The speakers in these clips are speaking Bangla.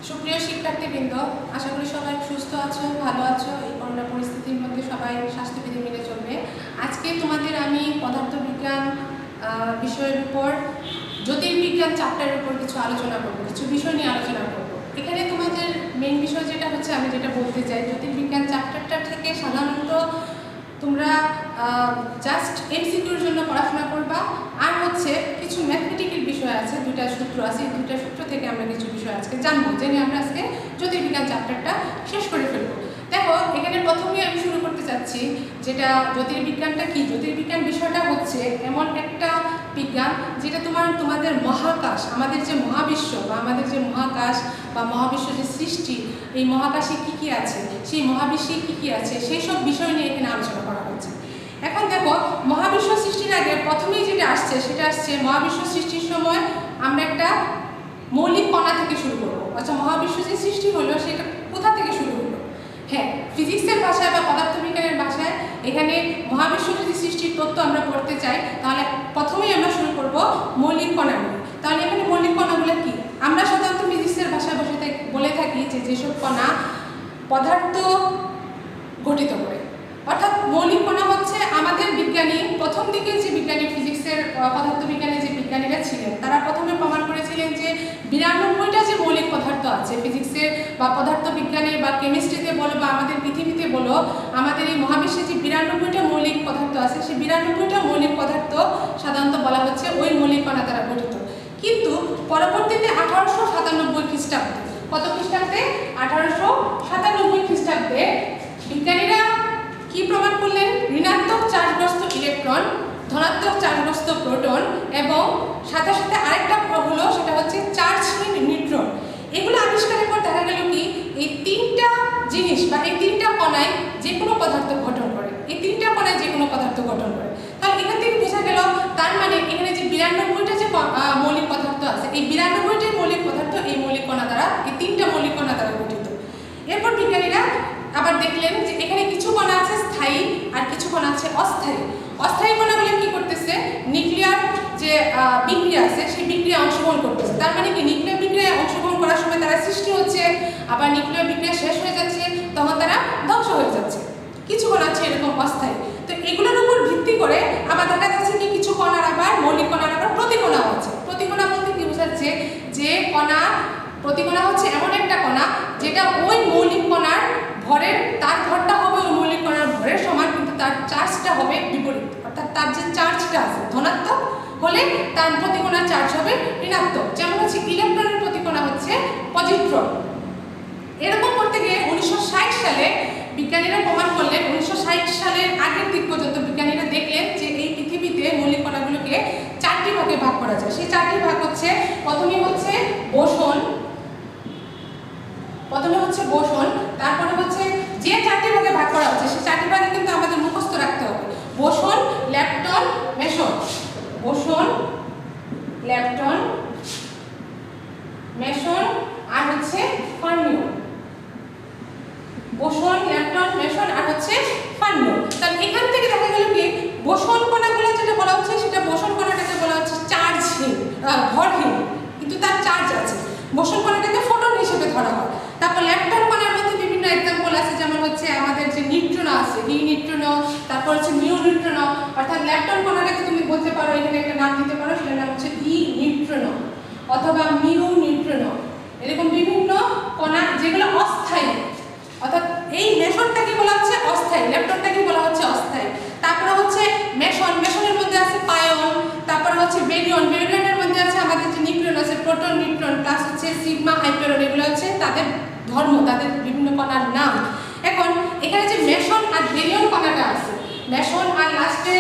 সুপ্রিয় শিক্ষার্থীবৃন্দ, আশা করি সবাই সুস্থ আছো, ভালো আছো। এই করোনা পরিস্থিতির মধ্যে সবাই স্বাস্থ্যবিধি মেনে চলবে। আজকে তোমাদের আমি পদার্থবিজ্ঞান বিষয়ের উপর জ্যোতির্বিজ্ঞান চ্যাপ্টারের উপর কিছু আলোচনা করবো, কিছু বিষয় নিয়ে আলোচনা করবো। এখানে তোমাদের মেইন বিষয় যেটা হচ্ছে, আমি যেটা বলতে চাই, জ্যোতির্বিজ্ঞান চ্যাপ্টারটা থেকে সাধারণত তোমরা জাস্ট এমসিকিউর জন্য পড়াশোনা করবা, আর হচ্ছে কিছু ম্যাথমেটিক্যাল বিষয় আছে, দুইটা সূত্র আছে। এই দুইটা সূত্র থেকে আমরা কিছু বিষয় আজকে জানবো, জেনে আমরা আজকে জ্যোতির্বিজ্ঞান চ্যাপ্টারটা শেষ করে ফেলবো। দেখো, এখানে প্রথমেই আমি শুরু করতে চাচ্ছি, যেটা জ্যোতির্বিজ্ঞানটা কি। জ্যোতির্বিজ্ঞান বিষয়টা হচ্ছে এমন একটা বিজ্ঞান যেটা তোমাদের মহাকাশ, আমাদের যে মহাবিশ্ব বা আমাদের যে মহাকাশ বা মহাবিশ্ব যে সৃষ্টি, এই মহাকাশে কি কি আছে, সেই মহাবিশ্বে কি কি আছে, সেই সব বিষয় নিয়ে এখানে আলোচনা করা হচ্ছে। এখন দেখো, মহাবিশ্ব সৃষ্টির আগে প্রথমেই যেটা আসছে সেটা আসছে মহাবিশ্ব সৃষ্টির সময় আমরা একটা মৌলিক কণা থেকে শুরু করবো। আচ্ছা, মহাবিশ্ব যে সৃষ্টি হলো সেটা কোথা থেকে শুরু হলো? হ্যাঁ, ফিজিক্সের ভাষায় বা পদার্থবিজ্ঞানের ভাষায় এখানে মহাবিশ্ব যদি সৃষ্টির তত্ত্ব আমরা পড়তে চাই, তাহলে প্রথমেই আমরা শুরু করব মৌলিক কণা নিয়ে। তাহলে এখানে মৌলিক কণাগুলো কি? আমরা সাধারণত ফিজিক্সের ভাষায় বলে থাকি যে যেসব কণা পদার্থ গঠিত করে, অর্থাৎ মৌলিক কণা হচ্ছে আমাদের বিজ্ঞানী, প্রথম দিকে যে বিজ্ঞানী ফিজিক্সের পদার্থবিজ্ঞানে যে বিজ্ঞানীরা ছিলেন, তারা প্রথমে প্রমাণ করেছিলেন যে 92টা যে মৌলিক পদার্থ আছে ফিজিক্সের বা পদার্থবিজ্ঞানে বা কেমিস্ট্রিতে বলো বা আমাদের পৃথিবীতে বলো, আমাদের এই মহাবিশ্বে যে 92টা মৌলিক পদার্থ আছে, সেই 92টা মৌলিক পদার্থ সাধারণত বলা হচ্ছে ওই মৌলিক কণা দ্বারা গঠিত। কিন্তু পরবর্তীতে 1897 খ্রিস্টাব্দে, কত খ্রিস্টাব্দে? 1897 খ্রিস্টাব্দে বিজ্ঞানীরা কি প্রমাণ করলেন? ঋণাত্মক চার্জগ্রস্ত ইলেকট্রন, ধনাত্মক চার্জগ্রস্ত প্রোটন এবং সাথে সাথে আরেকটা হলো, সেটা হচ্ছে চার্জহীন নিউট্রন। এগুলো আবিষ্কারের পর দেখা গেল কি, এই তিনটা জিনিস বা এই তিনটা কণায় যে কোনো পদার্থ গঠন করে, এই তিনটা কণায় যে কোনো পদার্থ গঠন করে। তাহলে এখান থেকে বোঝা গেল, তার মানে এখানে যে 92টা যে মৌলিক পদার্থ আছে, এই 92টি মৌলিক পদার্থ এই মৌলিক কণা দ্বারা, এই তিনটা মৌলিক কণা দ্বারা গঠিত। এরপর বিজ্ঞানীরা আবার দেখলেন যে এখানে কিছু কণা আছে স্থায়ী আর কিছু কণা আছে অস্থায়ী। অস্থায়ী কণাগুলো কি করতেছে? নিউক্লিয়ার যে বিক্রিয়া আছে সেই বিক্রিয়া অংশগ্রহণ করতেছে। তার মানে কি, নিউক্লিয়ার বিক্রিয়ায় অংশগ্রহণ করার সময় তারা সৃষ্টি হচ্ছে, আবার নিউক্লিয়ার বিক্রিয়া শেষ হয়ে যাচ্ছে, তখন তারা ধ্বংস হয়ে যাচ্ছে। কিছু কণা আছে এরকম অস্থায়ী। তো এগুলোর উপর ভিত্তি করে আবার দেখা যাচ্ছে কি, কিছু কণার আবার মৌলিক কণার আবার প্রতিকণাও আছে। প্রতিকণা বলতে কি বোঝাচ্ছে? যে কণা, প্রতিকণা হচ্ছে এমন একটা কণা যেটা ওই মৌলিক কণার ভরের, তার ভরটা হবে ওই মৌলিক কণার ভরের সমান, কিন্তু তার চার্জটা হবে বিপরীত। অর্থাৎ তার যে চার্জটা আছে ধনাত্মক হলে তার প্রতিকণার চার্জ হবে ঋণাত্মক। যেমন হচ্ছে ইলেকট্রনের প্রতিকণা হচ্ছে পজিট্রন। এরকম করতে গিয়ে 1960 সালে বিজ্ঞানীরা প্রমাণ করলেন, 1960 সালের আগের দিক পর্যন্ত বিজ্ঞানীরা দেখলেন যে এই পৃথিবীতে মৌলিক কণাগুলোকে 4টি ভাগে ভাগ করা যায়। সেই 4টি ভাগ হচ্ছে, প্রথমে হচ্ছে বোসন, তারপরে হচ্ছে যে 4টি ভাগে ভাগ করা হচ্ছে সেই 4টি ভাগে কিন্তু আমাদের মুখস্থ রাখতে হবে। Boson, lepton, meson. Boson, lepton, meson আর হচ্ছে ফার্মিয়ন। বোসন, ল্যাপটন, মেসন আর হচ্ছে ফার্মিয়ন। তাহলে এখান থেকে দেখা গেল কি, বোসন কণাগুলো যেটা বলা হচ্ছে, সেটা বোসন কণাটাকে বলা হচ্ছে চার্জহীন, ভরহীন, কিন্তু তার চার্জ আছে। বোসন কণাটাকে ফোটন হিসেবে ধরা হয়। তারপর ল্যাপটন কণার মধ্যে বিভিন্ন এক্সাম্পল আছে, যেমন হচ্ছে আমাদের যে নিউট্রনো আছে, ই নিউট্রনো, তারপর হচ্ছে মিউ নিউট্রনো। অর্থাৎ ল্যাপটন কণাটাকে তুমি বলতে পারো, এখানে একটা নাম দিতে পারো, সেটার নাম হচ্ছে ই নিউট্রনো অথবা মিউ নিউট্রনো। এরকম বিভিন্ন কণা যেগুলো অস্থায়ী, অর্থাৎ এই মেসনটাকে বলা হচ্ছে অস্থায়ী, ল্যাপটনটাকে বলা হচ্ছে অস্থায়ী। তারপরে হচ্ছে মেসন, মেসনের মধ্যে আছে পায়ন, তারপরে হচ্ছে বেরিয়ন, বেরিয়নের মধ্যে আছে আমাদের যে নিউক্লিয়ন আছে, প্রোটন, নিউট্রন, প্লাস হচ্ছে সিগমা, হাইপেরন। এগুলো হচ্ছে তাদের ধর্ম, তাদের বিভিন্ন কণার নাম। এখন এখানে যে মেসন আর বেরিয়ন কণাটা আছে, মেসন আর লাস্টে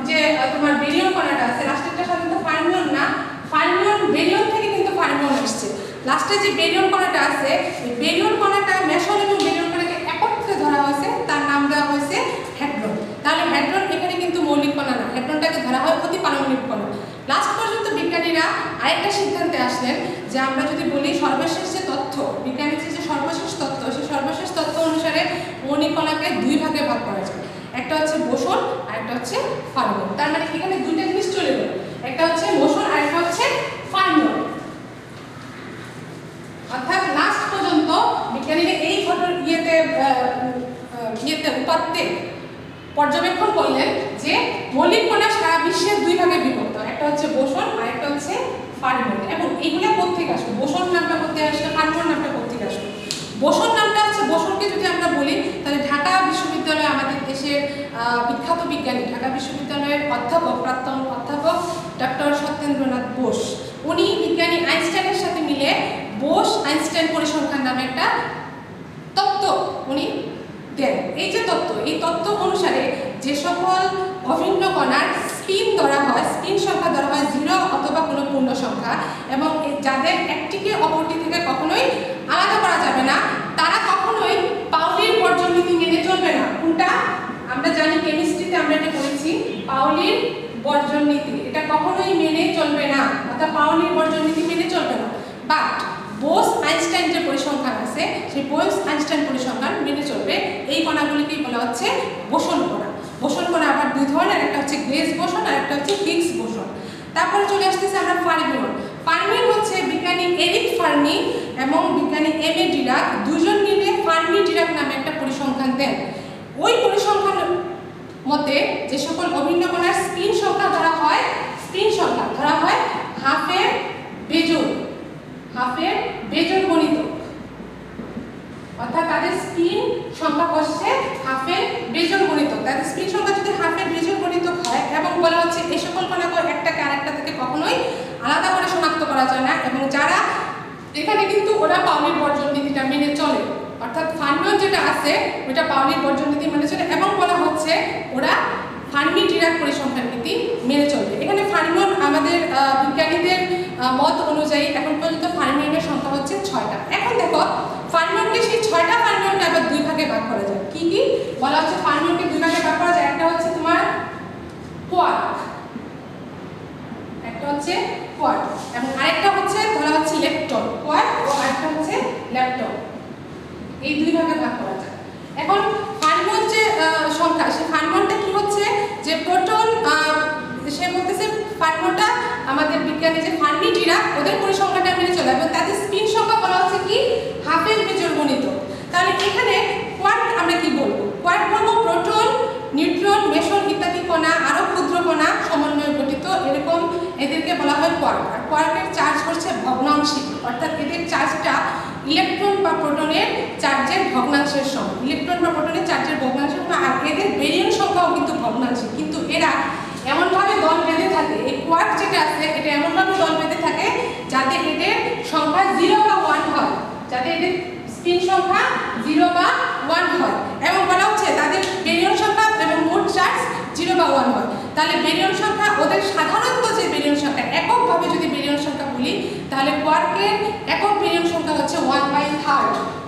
যে তোমার বেরিয়ন কণাটা আছে, লাস্টেরটা সাধারণত ফার্মিয়ন না, ফার্মিয়ন বেরিয়ন থেকে কিন্তু ফার্মিয়ন আসছে। লাস্টে যে বেরিয়ন কণাটা আছে, এই বেরিয়ন কণাটা মেসন এবং বেরিয়ন কণাকে একত্রে ধরা হয়েছে, তার নাম দেওয়া হয়েছে হ্যাড্রন। তাহলে হ্যাড্রন এখানে কিন্তু মৌলিক কণা না, হ্যাড্রনটাকে ধরা হয় অতি পারমাণবিক কণা। লাস্ট পর্যন্ত বিজ্ঞানীরা আরেকটা সিদ্ধান্তে আসলেন যে আমরা যদি বলি সর্বশেষ যে তথ্য, বিজ্ঞানীর যে সর্বশেষ তথ্য, সেই সর্বশেষ তথ্য অনুসারে মৌলিক কণাকে 2 ভাগে ভাগ করা যায়। একটা হচ্ছে বোসন আর একটা হচ্ছে ফার্মিয়ন। তার মানে এখানে দুইটা জিনিস চলে গেল, একটা হচ্ছে বোসন আর একটা হচ্ছে ফার্মিয়ন। অর্থাৎ লাস্ট বিজ্ঞানীরা এই উপাত্তে পর্যবেক্ষণ করলেন যে মৌলিক কণা সারা বিশ্বের দুই ভাগে বিভক্ত, একটা হচ্ছে বোসন আর একটা হচ্ছে ফার্মিয়ন। এবং এগুলা কোত্থেকে আসলো, বোসন নামটা কোথায় আসলো, ফার্মিয়ন নামটা কোত্থেকে আসলো? বোসন নামটা হচ্ছে, বোসনকে যদি আমরা বলি তাহলে ঢাকা বিশ্ববিদ্যালয়ে আমাদের দেশের বিখ্যাত বিজ্ঞানী, ঢাকা বিশ্ববিদ্যালয়ের অধ্যাপক, প্রাক্তন অধ্যাপক ডক্টর সত্যেন্দ্রনাথ বোস, উনি বিজ্ঞানী আইনস্টাইনের সাথে মিলে বোস আইনস্টাইন পরিসংখ্যান নামে একটা তত্ত্ব উনি দেন। এই যে তত্ত্ব, এই তত্ত্ব অনুসারে যে সকল অভিন্ন কণার স্পিন ধরা হয়, স্পিন সংখ্যা ধরা হয় 0 অথবা কোনো পূর্ণ সংখ্যা, এবং যাদের একটিকে অপরটি থেকে কখনোই আলাদা করা যাবে না, তারা কখনোই পাউলির বর্জন নীতি মেনে চলবে না। কোনটা আমরা জানি, কেমিস্ট্রিতে আমরা এটা পড়েছি, পাউলির বর্জন নীতি, এটা কখনোই মেনে চলবে না, অর্থাৎ পাউলির বর্জন নীতি মেনে চলবে না। বাট বোস আইনস্টাইন যে পরিসংখ্যান আছে, সেই বোস আইনস্টাইন পরিসংখ্যান মেনে চলবে। এই কণাগুলিকেই বলা হচ্ছে বোসন কণা। বোসন কণা আবার দুই ধরনের, একটা হচ্ছে গ্লেজ বোসন আর একটা হচ্ছে হিগস বোসন। তারপরে চলে আসতেছে আমরা ফার্মিয়ন। ফার্মিয়ন হচ্ছে বিজ্ঞানী এরিক ফার্মি এবং বিজ্ঞানী এম এ ডিরাক দুজন মিলে ফার্মি ডিরাক নামে একটা পরিসংখ্যান দেন। ওই পরিসংখ্যান মতে যে সকল অভিন্ন কণার স্পিন সংখ্যা ধরা হয়, স্পিন সংখ্যা ধরা হয় হাফের বেজোড় গণিত, অর্থাৎ তাদের স্পিন সংখ্যা হচ্ছে হাফের বেজোড় গণিত। তাদের স্পিন সংখ্যা যদি হাফের বেজোড় গণিত হয়, এবং বলা হচ্ছে এই সকল কণাকে একটাকে আরেকটা থেকে কখনোই আলাদা করে শনাক্ত করা যায় না, এবং যারা এখানে কিন্তু ওরা পাউলির বর্জন নীতিটা মেনে চলে, অর্থাৎ ফার্মিয়ন যেটা আছে ওটা পাউলির বর্জন নীতি মেনে চলে, এবং বলা হচ্ছে ওরা ফার্মি ডিরাক পরিসংখ্যান নীতি মেনে চলবে। এখানে ফার্মিয়ন আমাদের বিজ্ঞানীদের মত অনুযায়ী এখন পর্যন্ত ফার্মিয়নের সংখ্যা হচ্ছে 6টা। এখন দেখো ফার্মিয়নকে, সেই 6টা ফার্মিয়নকে আবার দুই ভাগে ভাগ করা যায়। কি কি বলা হচ্ছে? ফার্মিয়নকে দুই ভাগে ভাগ করা যায়। একটা হচ্ছে তোমার কোয়ার্ক, এবং আরেকটা হচ্ছে ধরা হচ্ছে লেপটন। কোয়ার্ক ও আরেকটা হচ্ছে লেপটন, এই দুই ভাগে ভাগ করা যায়। এখন ফার্মিয়ন যে সংখ্যা, সেই ফার্মিয়নটা কি হচ্ছে যে প্রোটন, সে বলতেছে ফার্মিয়নটা আমাদের বিজ্ঞানী যে ফার্মি ডিরাক ওদের পরিসংখ্যানটা মেনে চলে, এবং তাদের স্পিন সংখ্যা বলা হচ্ছে কি হাফের বেজোড় গণিত। তাহলে এখানে কোয়ার্ক আমরা কি বলবো? কোয়ার্ক বলবো প্রোটন, নিউট্রন, মেসন ইত্যাদি কণা, আরো ক্ষুদ্র কণা সমন্বয়ে গঠিত, এরকম এদেরকে বলা হয় কোয়ার্ক। আর কোয়ার্কের চার্জ হচ্ছে ভগ্নাংশিক, অর্থাৎ এদের চার্জটা ইলেকট্রন বা প্রোটনের চার্জের ভগ্নাংশের সমান। ইলেকট্রন বা প্রোটনের চার্জের ভগ্নাংশের সমান, আর এদের বেরিয়ন সংখ্যাও কিন্তু ভগ্নাংশিক। কিন্তু এরা এমনভাবে দল বেঁধে থাকে, এই কোয়ার্ক যেটা আছে এটা এমনভাবে দল বেঁধে থাকে যাতে এদের সংখ্যা 0 বা 1 হয়, যাতে এদের স্পিন সংখ্যা 0 বা 1 হয়, এবং বলা হচ্ছে তাদের বেরিয়ন সংখ্যা এবং মোট চার্জ 0 বা 1 হয়। তাহলে বেরিয়ন সংখ্যা ওদের সাধারণত যে বেরিয়ন সংখ্যা, এককভাবে যদি বেরিয়ন সংখ্যা বলি, তাহলে কোয়ার্কের একক বেরিয়ন সংখ্যা হচ্ছে 1/3।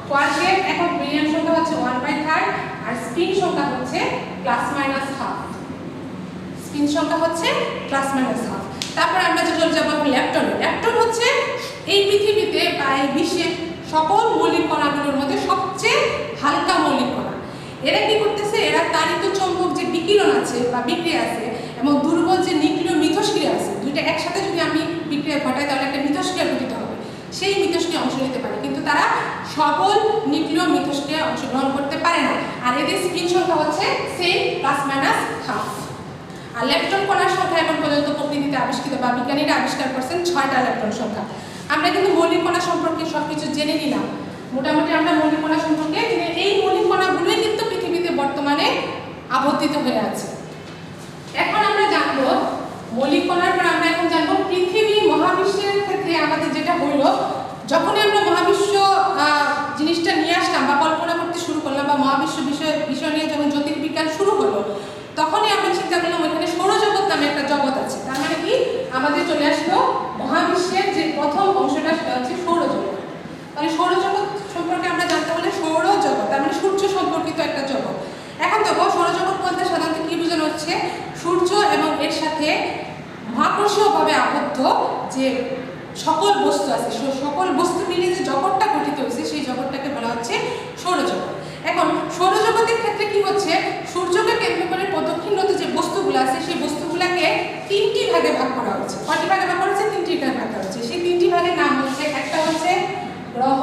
কোয়ার্কের একক বেরিয়ন সংখ্যা হচ্ছে 1/3, আর স্পিন সংখ্যা হচ্ছে ±½ স্পিন সংখ্যা হচ্ছে ±½ তারপর আমরা যে চলে যাবো লেপটন। লেপটন হচ্ছে এই পৃথিবীতে বা এই বিশ্বের সকল মৌলিক কণাগুলোর মধ্যে সবচেয়ে হালকা মৌলিক কণা। এরা কি করতেছে? এরা তাড়িত চৌম্বক যে বিকিরণ আছে বা বিক্রিয়া আছে, এবং দুর্বল যে নিউক্লিয় মিথস্ক্রিয়া আছে, দুইটা একসাথে যদি আমি বিক্রিয়া ঘটাই তাহলে একটা মিথস্ক্রিয়া গঠিত হবে, সেই মিথস্ক্রিয়া অংশ নিতে পারে, কিন্তু তারা সকল নিউক্লিয় মিথস্ক্রিয়া অংশগ্রহণ করতে পারে না। আর এদের স্পিন সংখ্যা হচ্ছে সেম ±½ আর লেপটন কণার সংখ্যা এখন পর্যন্ত প্রকৃতিতে আবিষ্কৃত বা বিজ্ঞানীরা আবিষ্কার করছেন 6টা লেপটন সংখ্যা। আমরা কিন্তু মৌলিক কণা সম্পর্কে সবকিছু জেনে নিলাম, মোটামুটি আমরা মৌলিক কণা সম্পর্কে, এই মৌলিক কণাগুলোই কিন্তু পৃথিবীতে বর্তমানে আবর্তিত হয়ে আছে। এখন আমরা জানবো মৌলিক কণার পর আমরা এখন জানবো পৃথিবী মহাবিশ্বের ক্ষেত্রে আমাদের যেটা হইলো, যখনই আমরা মহাবিশ্ব জিনিসটা নিয়ে আসলাম বা কল্পনা করতে শুরু করলাম, বা মহাবিশ্ব বিষয় নিয়ে যখন জ্যোতির্বিজ্ঞান শুরু হলো, তখনই আমরা চিন্তা করলাম ওইখানে সৌরজগৎ নামে একটা জগৎ আছে। তার মানে কি আমাদের চলে আসলো মহাবিশ্বের যে প্রথম অংশটা, সেটা হচ্ছে সৌরজগৎ। তাহলে সৌরজগৎ সম্পর্কে আমরা জানতে হলে সৌরজগৎ তার মানে সূর্য সম্পর্কিত একটা জগৎ। এখন দেখো সৌরজগৎ বলতে সাধারণত কি বোঝানো হচ্ছে? সূর্য এবং এর সাথে মহাকর্ষীয়ভাবে আবদ্ধ যে সকল বস্তু আছে, সকল বস্তু মিলে যে জগৎটা গঠিত হয়েছে, সেই জগৎটাকে বলা হচ্ছে সৌরজগৎ। এখন সৌরজগতের ক্ষেত্রে কি হচ্ছে? সূর্যকে কেন্দ্র করে প্রদক্ষিণরত যে বস্তুগুলো আছে, সেই বস্তুগুলোকে 3টি ভাগে ভাগ করা হচ্ছে। কয়টি ভাগে ভাগ করা হচ্ছে? 3টি ভাগে ভাগ করা হচ্ছে। সেই 3টি ভাগের নাম হচ্ছে, একটা হচ্ছে গ্রহ,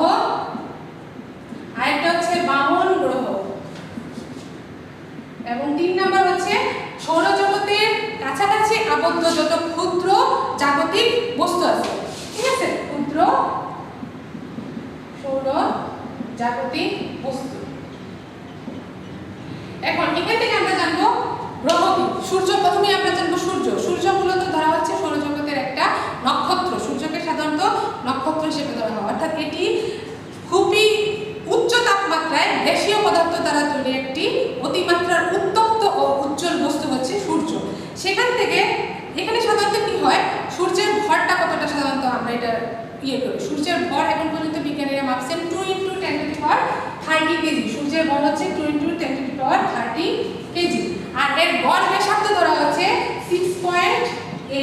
আবদ্ধ যত ক্ষুদ্র জাগতিক বস্তু আছে, ঠিক আছে, ক্ষুদ্র সৌর জাগতিক বস্তু। এখন এখান থেকে আমরা জানবো গ্রহ কি। সূর্য, প্রথমে আমরা জানবো সূর্য। সূর্য মূলত ধরা হচ্ছে সৌরজগতের একটা নক্ষত্র। সূর্যকে সাধারণত নক্ষত্র হিসেবে ধরা হয়, অর্থাৎ এটি খুবই উচ্চ তাপমাত্রায় গ্যাসীয় পদার্থ দ্বারা তৈরি একটি অতিমাত্রার উত্তপ্ত ও উজ্জ্বল বস্তু হচ্ছে সূর্য। সেখান থেকে এখানে সাধারণত কি হয়, সূর্যের ভরটা কতটা সাধারণত আমরা এটা করি। সূর্যের ভর এখন পর্যন্ত বিজ্ঞানীরা মাপছেন 2 × 10⁻30 কেজি। সূর্যের ভর হচ্ছে 2 × 10⁻30 কেজি। আর এর গড় ব্যাসার্ধ ধরা হচ্ছে 6.8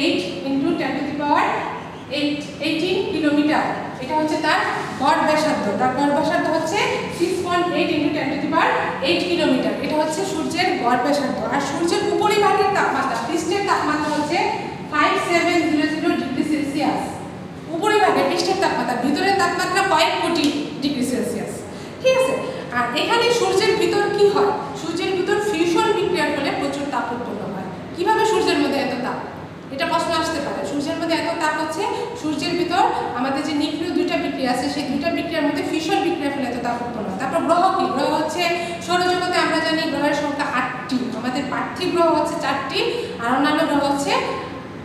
× 10⁻18 কিলোমিটার। এটা হচ্ছে তার গড় ব্যাসার্ধ। তার গড় ব্যাসার্ধ হচ্ছে 6.8 × 10⁻8 কিলোমিটার। এটা হচ্ছে সূর্যের গড় ব্যাসার্ধ। আর সূর্যের উপরিভাগের তাপমাত্রা, পৃষ্ঠের তাপমাত্রা হচ্ছে 5700 ডিগ্রি সেলসিয়াস। উপরিভাগে পৃষ্ঠের তাপমাত্রা, ভিতরের তাপমাত্রা কয়েক কোটি ডিগ্রি সেলসিয়াস, ঠিক আছে। আর এখানে সূর্যের ভিতর কি হয়, সূর্যের ভিতর ফিউশন বিক্রিয়ার ফলে প্রচুর তাপ উৎপন্ন হয়। কিভাবে সূর্যের মধ্যে এত তাপ, এটা প্রশ্ন আসতে পারে। সূর্যের মধ্যে এত তাপ হচ্ছে সূর্যের ভিতর আমাদের যে নিউক্লিয় দুইটা বিক্রিয়া আছে, সেই দুইটা বিক্রিয়ার মধ্যে ফিউশন বিক্রিয়ার ফলে এত তাপ উৎপন্ন হয়। তারপর গ্রহ কি, গ্রহ হচ্ছে সৌরজগতে আমরা জানি গ্রহের সংখ্যা 8টি। আমাদের পার্থিব গ্রহ হচ্ছে 4টি, আর অন্যান্য গ্রহ হচ্ছে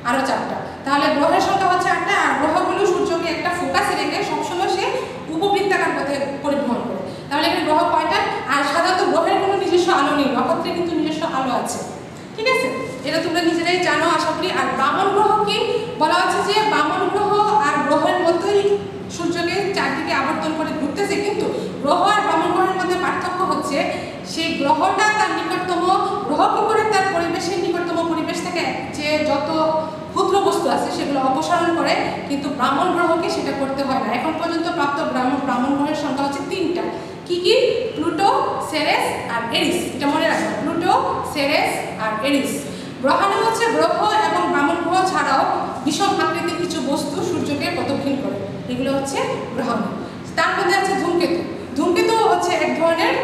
আরো 4টা। তাহলে গ্রহের সংখ্যা হচ্ছে 8টা। আর গ্রহগুলো সূর্যকে একটা ফোকাসে রেখে সবসময় সে উপবৃত্তাকার পথে পরিভ্রমণ করে। তাহলে এখানে গ্রহ কয়টা? আর সাধারণত গ্রহের কোনো নিজস্ব আলো নেই, নক্ষত্রে কিন্তু নিজস্ব আলো আছে, ঠিক আছে। এটা তোমরা নিজেরাই জানো আশা করি। আর বামন গ্রহ কি বলা হচ্ছে যে বামন গ্রহ আর গ্রহের মধ্যেই সূর্যকে চারদিকে আবর্তন করে ঘুরতেছে, কিন্তু গ্রহ আর বামন গ্রহের মধ্যে পার্থক্য হচ্ছে সেই গ্রহটা তার নিকটতম গ্রহ কি করে তার পরিবেশের নিকটতম পরিবেশ থেকে যে যত ক্ষুদ্র বস্তু আছে সেগুলো অপসারণ করে, কিন্তু ব্রাহ্মণ গ্রহকে সেটা করতে হয় না। এখন পর্যন্ত প্রাপ্ত ব্রাহ্মণ গ্রহের সংখ্যা হচ্ছে 3টা। কি কি? প্লুটো, সেরেস আর এরিস। এটা মনে রাখবে, প্লুটো, সেরেস আর এরিস। গ্রহাণু হচ্ছে গ্রহ এবং ব্রাহ্মণ গ্রহ ছাড়াও বিষম আকৃতির কিছু বস্তু সূর্যকে প্রদক্ষিণ করে, এগুলো হচ্ছে গ্রহাণু। তার মধ্যে আছে ধূমকেতু। ধূমকেতু হচ্ছে এক ধরনের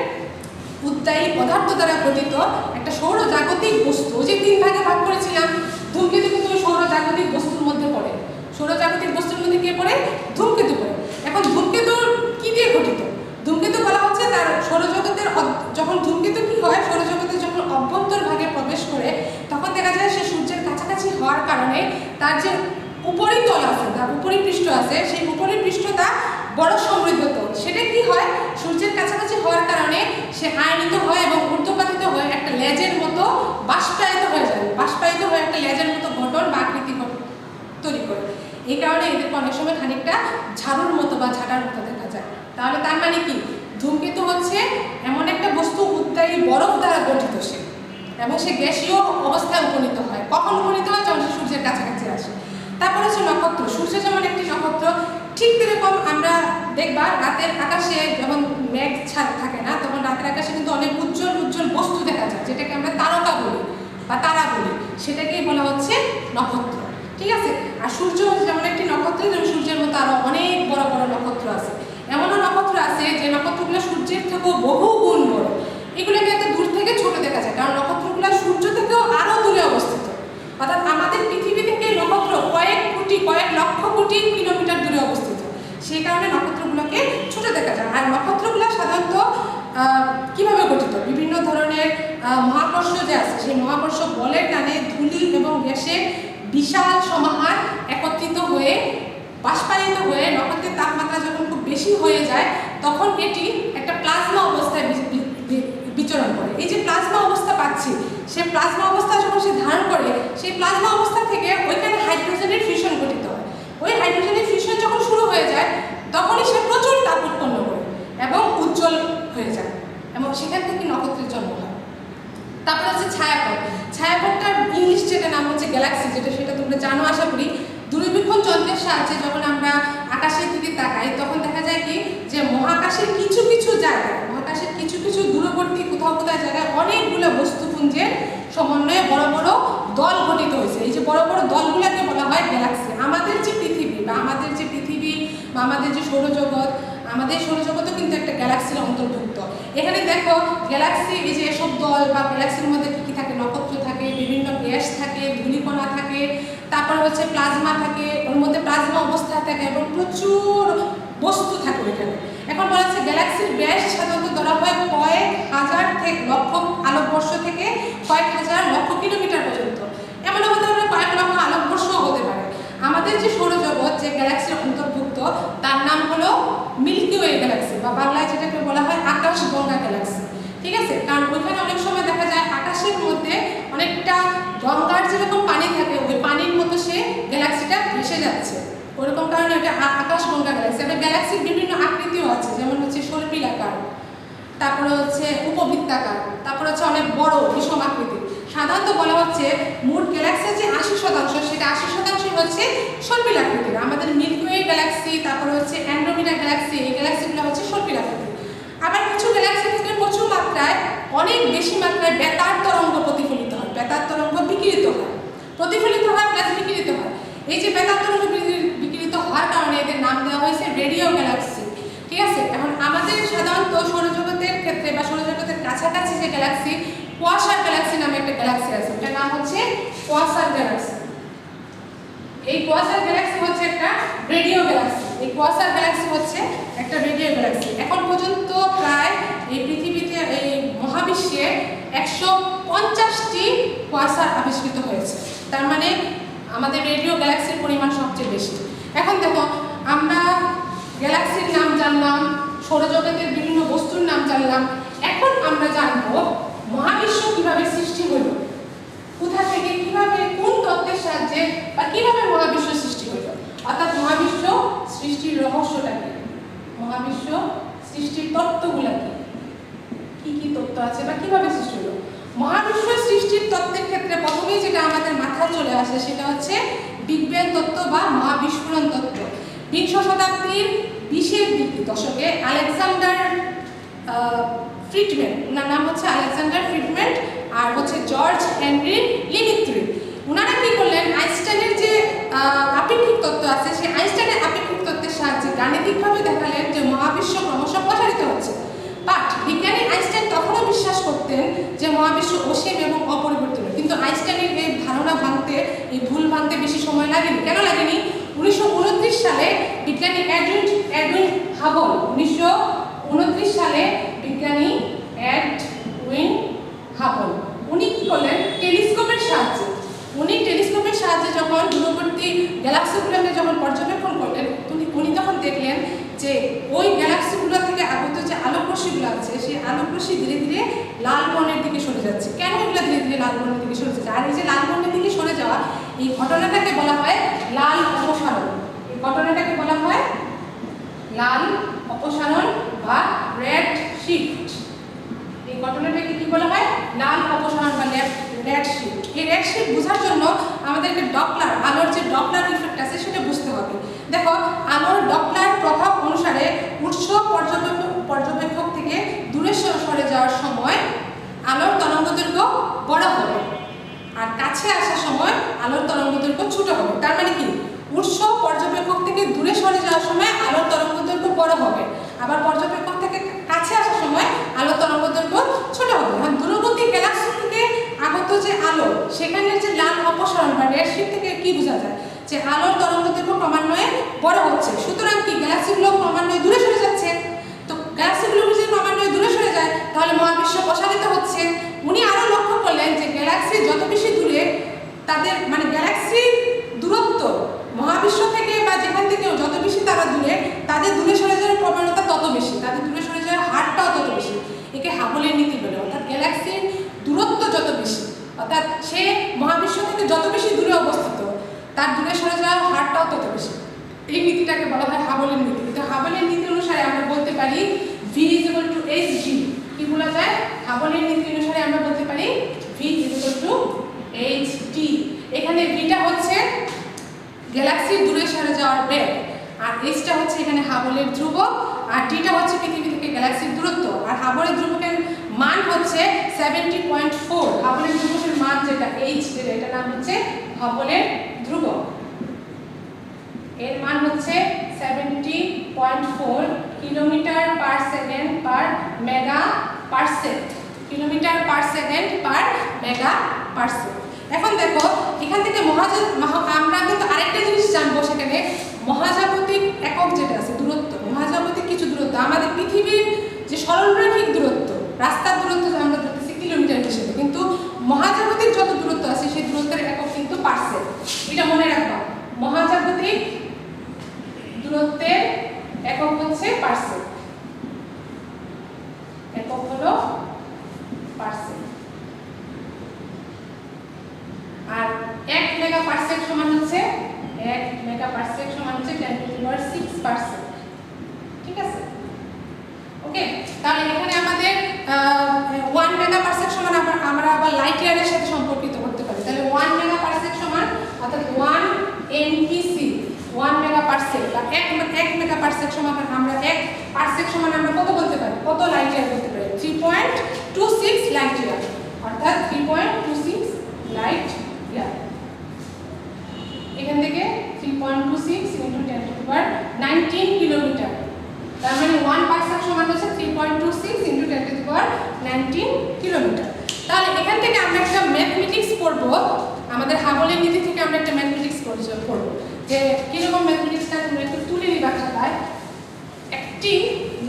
উদ্দায়ী পদার্থ দ্বারা গঠিত একটা সৌরজাগতিক বস্তু। যে 3 ভাগে ভাগ করেছিলাম, ধূমকেতু কিন্তু সৌরজাগতিক বস্তুর মধ্যে পড়ে। সৌরজাগতিক বস্তুর মধ্যে কে পড়ে? ধূমকেতু পড়ে। এখন ধূমকেতু কি দিয়ে গঠিত? ধূমকেতু বলা হচ্ছে তার সৌরজগতের যখন ধূমকেতু কি হয়, সৌরজগতের যখন অভ্যন্তর ভাগে প্রবেশ করে তখন দেখা যায় সে সূর্যের কাছাকাছি হওয়ার কারণে তার যে উপরিতল আছে, তার উপরিপৃষ্ঠ আছে, সেই উপরিপৃষ্ঠটা বড় সমৃদ্ধতল। সেটা কি হয়, সূর্যের কাছাকাছি হওয়ার কারণে সে আয়নিত হয় এবং ঊর্ধ্বপাতিত হয়ে একটা লেজের মতো বাষ্পায়িত হয়ে যায়। বাষ্পায়িত হয়ে একটা লেজের মতো গঠন বা আকৃতি তৈরি করে। এই কারণে এদেরকে অনেক সময় খানিকটা ঝাড়ুর মতো বা ঝাঁটার মতো দেখা যায়। তাহলে তার মানে কি, ধূমকেতু হচ্ছে এমন একটা বস্তু উদ্দায়ী বরফ দ্বারা গঠিত সে, এবং সে গ্যাসীয় অবস্থায় উপনীত হয়। কখন উপনীত হয়? যখন সূর্যের কাছাকাছি আসে। তারপর হচ্ছে নক্ষত্র। সূর্য যেমন একটি নক্ষত্র, ঠিক এরকম আমরা দেখবা রাতের আকাশে যখন মেঘ থাকে না, তখন রাতের আকাশে কিন্তু অনেক উজ্জ্বল উজ্জ্বল বস্তু দেখা যায়, যেটাকে আমরা তারকা বলি বা তারা বলি, সেটাকেই বলা হচ্ছে নক্ষত্র, ঠিক আছে। আর সূর্য যেমন একটি নক্ষত্র, যেমন সূর্যের মতো আরো অনেক বড় বড় নক্ষত্র আছে। এমনও নক্ষত্র আছে যে নক্ষত্রগুলো সূর্যের থেকেও বহু গুণ বড়। এগুলোকে এত দূর থেকে ছোট দেখা যায়, কারণ নক্ষত্রগুলো সূর্য থেকেও আরো দূরে অবস্থিত। অর্থাৎ আমাদের পৃথিবী থেকে নক্ষত্র কয়েক লক্ষ কোটি কিলোমিটার দূরে অবস্থিত। সেই কারণে নক্ষত্রগুলোকে ছোট দেখা যায়। আর নক্ষত্রগুলো সাধারণত কিভাবে গঠিত? বিভিন্ন ধরনের মহাকর্ষ যে আছে, সেই মহাকর্ষ বলের টানে ধূলি এবং গ্যাসের বিশাল সমাহার একত্রিত হয়ে বাষ্পায়িত হয়ে নক্ষত্রের তাপমাত্রা যখন খুব বেশি হয়ে যায়, তখন এটি একটা প্লাজমা অবস্থায় বিচরণ করে। এই যে প্লাজমা অবস্থা পাচ্ছি, সে প্লাজমা অবস্থা যখন সে ধারণ করে, সেই প্লাজমা অবস্থা থেকে ওইখানে হাইড্রোজেনের ফিউশন গঠিত হয়। ওই হাইড্রোজেনের ফিউশন যখন শুরু হয়ে যায়, তখনই সে প্রচুর তাপ উৎপন্ন করে এবং উজ্জ্বল হয়ে যায়, এবং সেখান থেকে নক্ষত্রের জন্ম হয়। তারপর হচ্ছে ছায়াপথ। ছায়াপথটার ইংলিশ যেটা নাম হচ্ছে গ্যালাক্সি, সেটা তোমরা জানো আশা করি। দূরবীক্ষণ যন্ত্রের সাহায্যে যখন আমরা আকাশের দিকে তাকাই, তখন দেখা যায় কি যে মহাকাশের কিছু কিছু জায়গায়, মহাকাশের কিছু কিছু দূরবর্তী কোথাও জায়গায় অনেকগুলো বস্তুপুঞ্জের সমন্বয়ে বড় বড় দল গঠিত হয়েছে। এই যে বড় বড় দলগুলোকে বলা হয় গ্যালাক্সি। আমাদের যে পৃথিবী বা আমাদের যে সৌরজগৎ, আমাদের সৌরজগতও কিন্তু একটা গ্যালাক্সির অন্তর্ভুক্ত। এখানে দেখো গ্যালাক্সি, এই যে এসব দল বা গ্যালাক্সির মধ্যে কী কী থাকে? নক্ষত্র থাকে, বিভিন্ন গ্যাস থাকে, ধূলিকণা থাকে, তারপর হচ্ছে প্লাজমা থাকে, ওর মধ্যে প্লাজমা অবস্থায় থাকে এবং প্রচুর বস্তু থাকে ওইখানে। এখন বলা হচ্ছে গ্যালাক্সির ব্যাস সাধারণত ধরা হয় কয়েক হাজার থেকে লক্ষ আলোকবর্ষ থেকে কয়েক হাজার লক্ষ কিলোমিটার পর্যন্ত। এমনও হতে পারে কয়েক লক্ষ আলোকবর্ষও হতে পারে। আমাদের যে সৌরজগৎ যে গ্যালাক্সির অন্তর্ভুক্ত তার নাম হলো মিল্কি ওয়ে গ্যালাক্সি, বা বাংলায় যেটাকে বলা হয় আকাশগঙ্গা গ্যালাক্সি। ঠিক আছে, কারণ ওইখানে অনেক সময় দেখা যায় আকাশের মধ্যে অনেকটা গঙ্গার যেরকম পানি থাকে ওই পানির মতো সে গ্যালাক্সিটা ভেসে যাচ্ছে, ওরকম কারণে এটা আকাশগঙ্গা গ্যালাক্সি। এবার গ্যালাক্সির বিভিন্ন আকৃতিও আছে, যেমন হচ্ছে সর্পিলাকার, তারপরে হচ্ছে উপবৃত্তাকার, তারপরে হচ্ছে অনেক বড় বিষম আকৃতি। সাধারণত বলা হচ্ছে মোট গ্যালাক্সির যে 80% সেটা 80% হচ্ছে সর্পিলাকৃতির। আমাদের মিল্কি ওয়ে গ্যালাক্সি, তারপরে হচ্ছে অ্যান্ড্রোমিডা গ্যালাক্সি, এই গ্যালাক্সিগুলো হচ্ছে সর্পিলাকৃতির। আবার কিছু গ্যালাক্সি থেকে প্রচুর মাত্রায় অনেক বেশি মাত্রায় বেতার তরঙ্গ প্রতিফলিত হয়, বেতার তরঙ্গ বিকিরিত হয়, প্রতিফলিত হয় প্লাস বিকিরিত হয়। এই যে বেতার তরঙ্গ বিকিরিত হওয়ার কারণে এদের নাম দেওয়া হয়েছে রেডিও গ্যালাক্সি। ঠিক আছে, এখন আমাদের সাধারণত সৌরজগতের ক্ষেত্রে বা সৌরজগতের কাছাকাছি যে গ্যালাক্সি, কোয়াসার গ্যালাক্সি নামে একটা গ্যালাক্সি আছে, এটার নাম হচ্ছে কোয়াসার গ্যালাক্সি। এই কোয়াসার গ্যালাক্সি হচ্ছে একটা রেডিও গ্যালাক্সি। এই কোয়াসার গ্যালাক্সি হচ্ছে একটা রেডিও গ্যালাক্সি। এখন পর্যন্ত প্রায় এই পৃথিবীতে এই মহাবিশ্বে 150টি কোয়াসার আবিষ্কৃত হয়েছে। তার মানে আমাদের রেডিও গ্যালাক্সির পরিমাণ সবচেয়ে বেশি। এখন দেখো, আমরা গ্যালাক্সির নাম জানলাম, সৌরজগতের বিভিন্ন বস্তুর নাম জানলাম। এখন আমরা জানবো মহাবিশ্ব কিভাবে সৃষ্টি হলো, কোথা থেকে, কিভাবে, কোন তত্ত্বের সাহায্যে বা কিভাবে মহাবিশ্ব সৃষ্টি হলো, অর্থাৎ মহাবিশ্ব সৃষ্টির রহস্যটা কি, মহাবিশ্ব সৃষ্টির তত্ত্বগুলো কি কি তত্ত্ব আছে বা কিভাবে সৃষ্টি হলো। মহাবিশ্ব সৃষ্টির তত্ত্বের ক্ষেত্রে প্রথমেই যেটা আমাদের মাথায় চলে আসে সেটা হচ্ছে বিগ ব্যাং তত্ত্ব বা মহাবিস্ফোরণ তত্ত্ব। 20 শতাব্দীর 20-এর দশকে আলেকজান্ডার ফ্রিডম্যান, ওনার নাম হচ্ছে আলেকজান্ডার ফ্রিডম্যান আর হচ্ছে জর্জ হেনরি লিমিত্রি, ওনারা কি করলেন, আইনস্টাইনের যে আপেক্ষিক তত্ত্ব আছে সেই আইনস্টাইনের আপেক্ষিক তত্ত্বের সাহায্যে গাণিতিকভাবে দেখালেন যে মহাবিশ্ব ক্রমশ প্রসারিত হচ্ছে। বাট বিজ্ঞানী আইনস্টাইন তখনও বিশ্বাস করতেন যে মহাবিশ্ব অসীম এবং অপরিবর্তনীয়, কিন্তু আইনস্টাইনের এই ধারণা ভাঙতে, এই ভুল ভাঙতে বেশি সময় লাগেনি। কেন লাগেনি? 1929 সালে বিজ্ঞানী এডউইন হাবল, 1929 সালে বিজ্ঞানী এডউইন হাবল উনি কি করলেন, টেলিস্কোপের সাহায্যে যখন দূরবর্তী গ্যালাক্সিগুলোকে যখন পর্যবেক্ষণ করলেন, উনি তখন দেখলেন যে ওই গ্যালাক্সিগুলো থেকে আগত যে আলোকরশ্মিগুলো আছে সেই আলোকরশ্মি ধীরে ধীরে লাল বর্ণের দিকে সরে যাচ্ছে। কেন এগুলো ধীরে ধীরে লাল বর্ণের দিকে সরে যাচ্ছে? আর এই যে লাল বর্ণের দিকে সরে যাওয়া, এই ঘটনাটাকে বলা হয় লাল অপসারণ। এই ঘটনাটাকে বলা হয় লাল অপসারণ বা রেড শিফট। এই ঘটনাটাকে কি বলা হয়? লাল অপসারণ বা রেড শিফট। এই রেড শিফট বোঝার জন্য আমাদেরকে ডপলার, আলোর যে ডপলার ইফেক্ট আছে সেটা বুঝতে হবে। দেখো, আলোর ডপলার প্রভাব অনুসারে উৎস পর্যবেক্ষক থেকে দূরে সরে যাওয়ার সময় আলোর তরঙ্গদৈর্ঘ্য বড় হবে, আর কাছে আসার সময় আলোর তরঙ্গদৈর্ঘ্য ছোট হবে। তার মানে কি, উৎস পর্যবেক্ষক থেকে দূরে সরে যাওয়ার সময় আলোর তরঙ্গদৈর্ঘ্য বড় হবে, আবার পর্যবেক্ষক থেকে কাছে আসার সময় আলোর তরঙ্গদৈর্ঘ্য ছোট হবে। আর দূরবর্তী গ্যালাক্সি থেকে আগত যে আলো, সেখানে যে লাল অপসারণ বা রেড শিফট থেকে কি বোঝা যায়, যে আলোর তরঙ্গদৈর্ঘ্য ক্রমান্বয়ে বড় হচ্ছে। সুতরাং কি, গ্যালাক্সিগুলো ক্রমান্বয়ে দূরে সরে যাচ্ছে। তো গ্যালাক্সিগুলো যদি ক্রমান্বয়ে দূরে সরে যায় তাহলে মহাবিশ্ব প্রসারিত হচ্ছে। উনি আরো লক্ষ্য করলেন যে গ্যালাক্সি যত বেশি দূরে, তাদের মানে গ্যালাক্সির দূরত্ব মহাবিশ্ব থেকে বা যেখান থেকে যত বেশি তারা দূরে, তাদের দূরে সরে যাওয়ার প্রবণতা তত বেশি, তাদের দূরে সরে যাওয়ার হারটাও তত বেশি। একে হাবলের নীতি বলে। অর্থাৎ গ্যালাক্সির দূরত্ব যত বেশি, অর্থাৎ সে মহাবিশ্ব থেকে যত বেশি দূরে অবস্থিত, তার দূরে সরে যাওয়ার হারটাও তত বেশি। এই নীতিটাকে বলা হয় হাবলের নীতি। কিন্তু হাবলের নীতি অনুসারে আমরা বলতে পারি V = hg। কি বলা যায়? হাবলের নীতি অনুসারে আমরা বলতে পারি V = hd। এখানে vটা হচ্ছে গ্যালাক্সির দূরে সরে যাওয়ার বেগ, আর hটা হচ্ছে এখানে হাবলের ধ্রুবক, আর dটা হচ্ছে পৃথিবী থেকে গ্যালাক্সির দূরত্ব। আর হাবলের ধ্রুবকের মান হচ্ছে 70.4। হাবলের ধ্রুবকের মান যেটা h, এটার নাম হচ্ছে হাবলের ধ্রুবক। এর মান হচ্ছে 70.4 কিলোমিটার পার সেকেন্ড পার mega parsec, kilometre per second পার মেগা পারসেক। এখন দেখো, এখান থেকে আমরা কিন্তু আরেকটা জিনিস জানবো সেখানে, মহাজাগতিক একক যেটা আছে দূরত্ব, মহাজাগতিক কিছু দূরত্ব, আমাদের পৃথিবীর যে সরলরৈখিক দূরত্ব, রাস্তার দূরত্ব আমরা ধরতেছি কিলোমিটার হিসেবে, কিন্তু মহাজাগতিক যত দূরত্ব আছে সেই দূরত্বের একক কিন্তু পার্সেক। এটা মনে রাখবা, মহাজাগতিক দূরত্বের একক হচ্ছে পার্সেক, একক হলো পার্সেক। আর 1 মেগাপার্সেক সমান হচ্ছে 1 মেগাপার্সেক সমান হচ্ছে 10 টু দি পাওয়ার 6 পার্সেক। ঠিক আছে, ওকে। তাহলে এখানে আমাদের 1 মেগাপার্সেক সমান আমরা আবার লাইট ইয়ারের সাথে সম্পর্কিত করতে পারি। তাহলে 1 মেগাপার্সেক সমান অর্থাৎ 1 এনপিসি, 1 মেগাপার্সেক। আর 1 মেগাপার্সেক সমান আমরা 1 পার্সেক সমান আমরা কত বলতে পারি, কত লাইট ইয়ার বলতে পারি? 3.26 লাইট ইয়ার, অর্থাৎ 3.26 লাইট ইয়ার। এখান থেকে 3.26 into 10 to the power 19 kilometre. তার মানে 1 পার্সেক সমান হচ্ছে 3.26 into 10 to the power 19 kilometre. তাহলে এখান থেকে আমরা একটা ম্যাথমেটিক্স পড়ব, আমাদের হাবলের নীতি থেকে আমরা একটা ম্যাথমেটিক্স পড়ব। যে কিরকম ম্যাথমেটিক্সটা তোমরা একটু তুলে নিবা খাতায়। একটি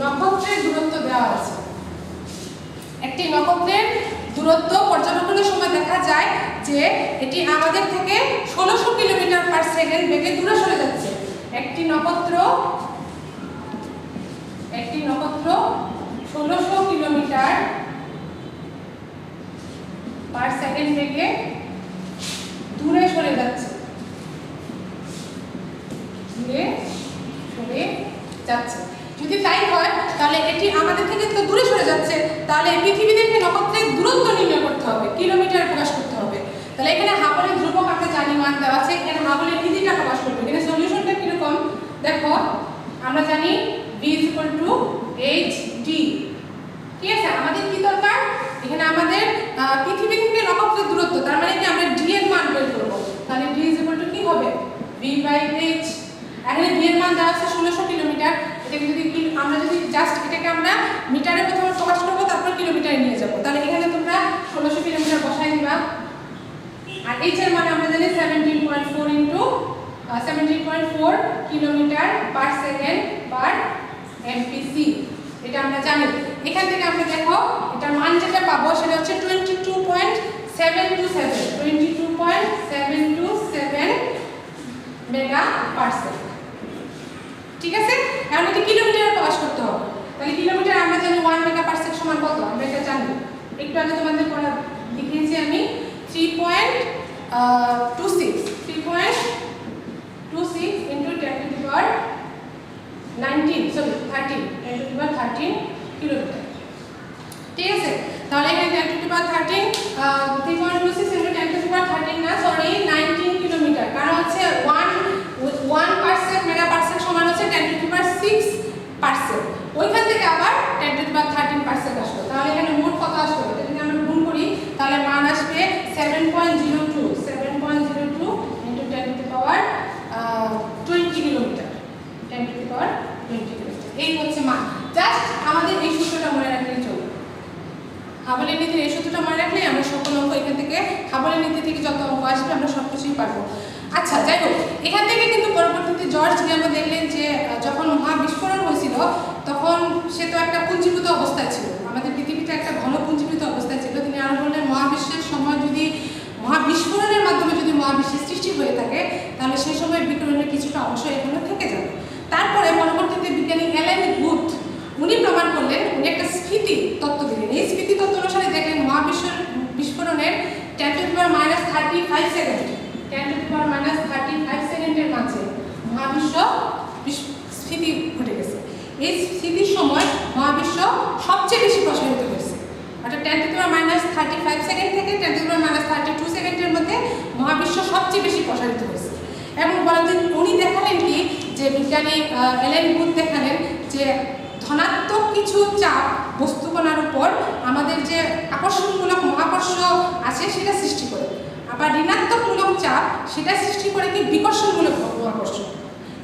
নক্ষত্রের দূরত্ব দেওয়া আছে, একটি নক্ষত্রের দূরত্ব পর্যবেক্ষণের সময় দেখা যায় যে এটি আমাদের থেকে 1600 কিলোমিটার পার সেকেন্ড বেগে দূরে সরে যাচ্ছে। একটি নক্ষত্র 1600 কিলোমিটার পার সেকেন্ড বেগে দূরে সরে যাচ্ছে, দূরে সরে যাচ্ছে। যদি তাই হয় তাহলে এটি আমাদের থেকে তো দূরে সরে যাচ্ছে, তাহলে পৃথিবী থেকে নক্ষত্রের দূরত্ব নির্ণয় করতে হবে, কিলোমিটারে প্রকাশ করতে হবে। তাহলে এখানে হাবলের ধ্রুবক আমরা জানি মান দেওয়া আছে, এখানে হাবলের নীতিটা প্রকাশ করবে। এখানে সলিউশনটা কিরকম দেখো, আমরা জানি v = hd। ঠিক আছে, আমাদের কি দরকার এখানে, আমাদের পৃথিবী থেকে নক্ষত্রের দূরত্ব, তার মানে কি আমরা d এর মান বের করব। তাহলে d = কি হবে, v/h। এখানে d এর মান দেওয়া আছে 1600 কিলোমিটার। এটাকে যদি আমরা যদি জাস্ট এটাকে আমরা মিটারে প্রথমে প্রকাশ করব, তারপর কিলোমিটারে নিয়ে যাব। তাহলে এখানে তোমরা 1600 কিলোমিটার বসাই দিবা। আর h এর মান আমরা জানি 17.4 ইনটু 17.4 কিলোমিটার পার সেকেন্ড পার এমপিসি, এটা আমরা জানি। এখান থেকে আমরা দেখো এটার মান যেটা পাবো সেটা হচ্ছে 22.727 মেগাপার্সেক। ঠিক আছে, এখন এটা কিলোমিটারে প্রকাশ করতে হবে। তাহলে কিলোমিটার আমরা জানি 1 মেগাপার্সেক সমান কত, আমরা এটা জানি। একটু আগে তোমাদের পড়া দেখিয়েছি আমি, 3.26 into 10 to the power 13 10 to the power 13 kilometre. ঠিক আছে, তাহলে এখানে 10 to the power 13 3.26 into 10 to the power 13 না, সরি 19 কিলোমিটার। কারণ হচ্ছে 1 পার্সেক মেগাপার্সেক সমান হচ্ছে 10 টু দি পাওয়ার 6 পার্সেক। ওইখান থেকে আবার 10 টু দি পাওয়ার 13 পার্সেক আসলো। তাহলে এখানে মোট কত আসলো, এটা যদি আমরা গুণ করি তাহলে মান আসবে 7.02 into 10 to the power 20 kilometre, 10 to the power 20 kilometre. এই হচ্ছে মান। জাস্ট আমাদের এই সূত্রটা মনে রাখলেই চলবে। হাবলের নীতির এই সূত্রটা মনে রাখলেই আমরা সকল অঙ্ক এখান থেকে, হাবলের নীতি থেকে যত অঙ্ক আসবে আমরা সব কিছুই পারবো। আচ্ছা, যাই হোক, এখান থেকে কিন্তু পরবর্তীতে জর্জ গ্যামো দেখলেন যে যখন মহাবিস্ফোরণ হয়েছিল তখন সে তো একটা পুঞ্জীভূত অবস্থায় ছিল, আমাদের পৃথিবীতে একটা ঘন পুঞ্জীভূত অবস্থায় ছিল। তিনি আরো বললেন মহাবিশ্বের সময় যদি মহাবিস্ফোরণের মাধ্যমে যদি মহাবিশ্বের সৃষ্টি হয়ে থাকে তাহলে সেই সময় বিকিরণের কিছুটা অংশ এখানে থেকে যাবে। তারপরে পরবর্তীতে বিজ্ঞানী অ্যালেন গুড উনি প্রমাণ করলেন, উনি একটা স্ফীতি তত্ত্ব দিলেন। এই স্ফীতি তত্ত্ব অনুসারে দেখলেন মহাবিশ্বের বিস্ফোরণের 10 to the power -35 second, 10 to the power -35 সেকেন্ডের মাঝে মহাবিশ্ব স্ফীতি ঘটে গেছে। এই স্ফীতির সময় মহাবিশ্ব সবচেয়ে বেশি প্রসারিত হয়েছে, অর্থাৎ 10 টু দি পাওয়ার -35 সেকেন্ড থেকে 10 টু দি পাওয়ার -32 সেকেন্ডের মধ্যে মহাবিশ্ব সবচেয়ে বেশি প্রসারিত হয়েছে। এবং বলেন উনি দেখালেন কি, যে বিজ্ঞানী অ্যালেন গুড দেখালেন যে ধনাত্মক কিছু চাপ বস্তুকণার উপর আমাদের যে আকর্ষণমূলক মহাকর্ষ আছে সেটা সৃষ্টি করে, আবার ঋণাত্মকমূলক চাপ সেটা সৃষ্টি করে কি বিকর্ষণমূলক মহাকর্ষ।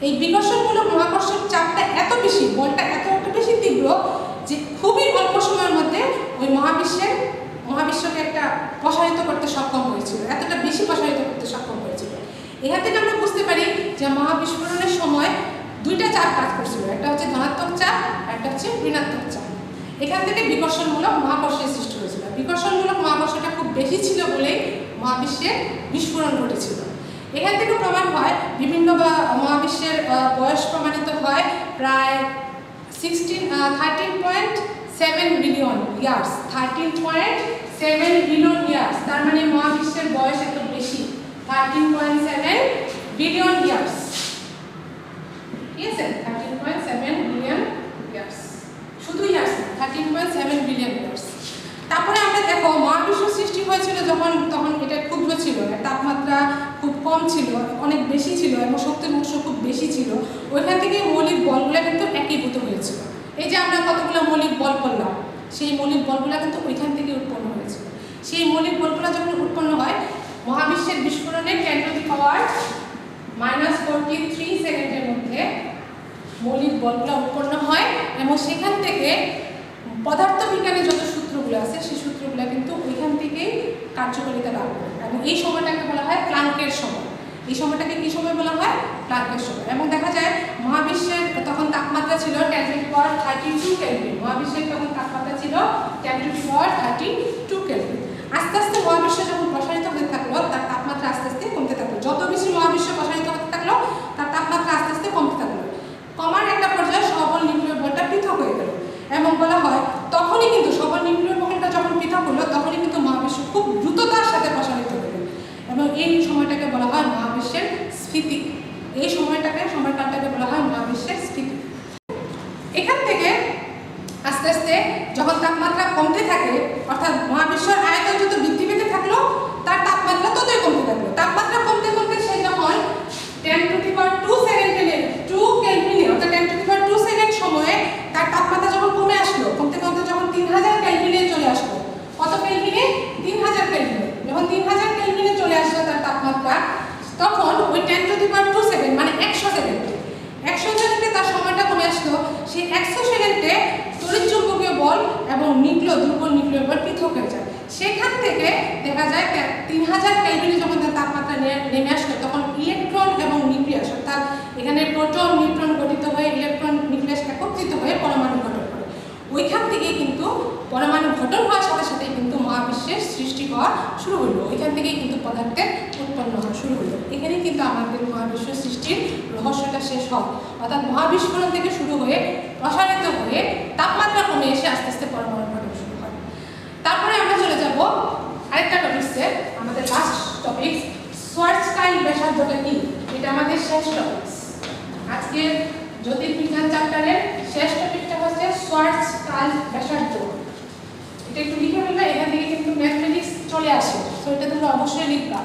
এই বিকর্ষণমূলক মহাকর্ষের চাপটা এত বেশি, বলটা এত বেশি তীব্র যে খুবই অল্প সময়ের মধ্যে ওই মহাবিশ্বের মহাবিশ্বকে একটা প্রসারিত করতে সক্ষম হয়েছিল, এতটা বেশি প্রসারিত করতে সক্ষম হয়েছিল। এখান থেকে আমরা বুঝতে পারি যে মহাবিস্ফোরণের সময় দুইটা চাপ কাজ করছিল, একটা হচ্ছে ধনাত্মক চাপ, একটা হচ্ছে ঋণাত্মক চাপ। এখান থেকে বিকর্ষণমূলক মহাকর্ষের সৃষ্টি হয়েছিল। বিকর্ষণমূলক মহাকর্ষটা খুব বেশি ছিল বলেই মহাবিশ্বের বিস্ফোরণ ঘটেছিল। এখান থেকে প্রমাণ হয় বিভিন্ন মহাবিশ্বের বয়স প্রমাণিত হয় প্রায় 13.7 বিলিয়ন ইয়ার্স, 13.7 বিলিয়ন ইয়ার্স। তার মানে মহাবিশ্বের বয়স এত বেশি, 13.7 বিলিয়ন ইয়ার্স। ঠিক আছে, 13.7 বিলিয়ন ইয়ার্স, শুধু ইয়ার্স, 13.7 বিলিয়ন ইয়ার্স। তারপরে আমরা দেখো মহাবিশ্ব সৃষ্টি হয়েছিল তখন এটা ক্ষুদ্র ছিল, তাপমাত্রা খুব কম ছিল, অনেক বেশি ছিল এবং শক্তির উৎস খুব বেশি ছিল। ওইখান থেকে মৌলিক বলগুলো কিন্তু একীভূত হয়েছিল। এই যে আমরা কতগুলো মৌলিক বল করলাম, সেই মৌলিক বলগুলো কিন্তু ওইখান থেকে উৎপন্ন হয়েছিল। সেই মৌলিক বলগুলো যখন উৎপন্ন হয় মহাবিশ্বের বিস্ফোরণে 10⁻⁻43 সেকেন্ডের মধ্যে মৌলিক বলগুলো উৎপন্ন হয় এবং সেখান থেকে পদার্থবিজ্ঞানের যত সূত্রগুলো আছে সেই সূত্রগুলো কিন্তু ওইখান থেকেই কার্যকারিতা লাভ করে এবং এই সময়টাকে বলা হয় প্লাঙ্কের সময়। এই সময়টাকে কি সময় বলা হয়? প্লাঙ্কের সময়। এবং দেখা যায় মহাবিশ্বের তখন তাপমাত্রা ছিল 10⁻32 কেলভিন। মহাবিশ্বের তখন তাপমাত্রা ছিল 10⁻32 কেলভিন। আস্তে আস্তে মহাবিশ্ব যখন প্রসারিত হতে থাকলো তার তাপমাত্রা আস্তে আস্তে কমতে থাকলো। যত বেশি মহাবিশ্ব প্রসারিত হতে থাকলো তার তাপমাত্রা আস্তে আস্তে কমতে থাকলো। কমার একটা পর্যায়ে সবল নিউক্লিয় বলটা পৃথক হয়ে গেল এবং বলা হয় তখনই কিন্তু সবল নিউক্লিয় বলটা যখন পৃথক হলো তখনই কিন্তু মহাবিশ্ব খুব দ্রুততার সাথে প্রসারিত হলো এবং এই সময়টাকে বলা হয় মহাবিশ্বের স্ফীতি। এই সময়কালটাকে বলা হয় মহাবিশ্বের স্ফীতি। এখান থেকে আস্তে আস্তে যখন তাপমাত্রা কমতে থাকে, অর্থাৎ মহাবিশ্বের আয়তন যত বৃদ্ধি পেতে থাকলো তার তাপমাত্রা ততই কমতে থাকলো। তাপমাত্রা কমতে কমতে সে যখন 10⁻² সেকেন্ডে 2 কেলভিনে অর্থাৎ 10⁻² সেকেন্ড সময়ে তার তাপমাত্রা যখন কমে আসলো, কমতে কমতে যখন 3000 কেলভিনে চলে আসলো। কত কেলভিনে? 3000 কেলভিনে। যখন 3000 কেলভিনে চলে আসলো তার তাপমাত্রা, তখন ওই 10⁻² সেকেন্ড মানে 100 সেকেন্ডে তার সময়টা কমে আসলো। সেই 100 সেকেন্ডে তড়িৎচুম্বকীয় বল এবং দুর্বল নিউক্লিয় বল পৃথক হয়ে যায়। সেখান থেকে দেখা যায় 3000 কেলভিনে যখন তার তাপমাত্রা নেমে আসলো তখন ইলেকট্রন এবং নিউক্লিয়াস অর্থাৎ এখানে প্রোটন নিউট্রন গঠিত হয়ে ইলেকট্রন নিউক্লিয়াস একত্রিত হয়ে পরমাণু গঠন করে। ওইখান থেকে কিন্তু পরমাণু গঠন হওয়ার সাথে সাথে কিন্তু মহাবিশ্বের সৃষ্টি হওয়া শুরু হলো। ওইখান থেকেই কিন্তু পদার্থের উৎপন্ন হওয়া শুরু হলো। এখানেই কিন্তু আমাদের মহাবিশ্ব সৃষ্টির রহস্যটা শেষ হয়। অর্থাৎ মহাবিস্ফোরণ থেকে শুরু হয়ে প্রসারিত হয়ে তাপমাত্রা কমে এসে আস্তে আস্তে পরমাণু গঠন শুরু হয়। তারপরে আমরা চলে যাব আরেকটা টপিকসে, আমাদের লাস্ট টপিক শোয়ার্জকাইল্ড ব্যাসার্ধটা কি। এটা আমাদের শেষ টপিকস। আজকের জ্যোতির্বিজ্ঞান চ্যাপ্টারের শেষ টপিকটা হচ্ছে শোয়ার্জকাইল্ড ব্যাসার্ধ। এটা একটু লিখে ফেলবে, এখান থেকে কিন্তু ম্যাথমেটিক্স চলে আসে, তো এটা তোমরা অবশ্যই লিখবা।